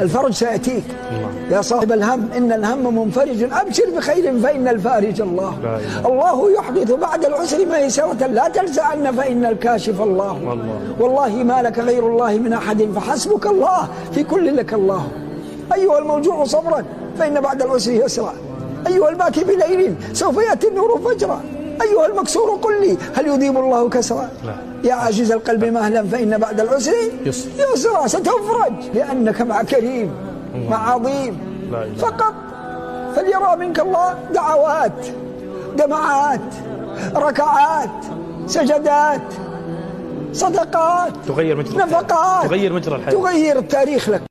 الفرج سيأتيك يا صاحب الهم، إن الهم منفرج، أبشر بخير فإن الفارج الله. الله يحدث بعد العسر ميسرة، لا تلزعن فإن الكاشف الله. والله ما لك غير الله من أحد، فحسبك الله في كل لك الله. أيها الموجوع صبرا فإن بعد العسر يسرا، أيها الباكي بليل سوف يأتي النور فجرا، أيها المكسور قل لي هل يذيب الله كسرا؟ يا عاجز القلب مهلا فإن بعد العسر يسرا، ستفرج لأنك مع كريم مع عظيم فقط. فليرى منك الله دعوات، دمعات، ركعات، سجدات، صدقات، تغير مجرى نفقات، تغير مجرى الحياة، تغير التاريخ لك.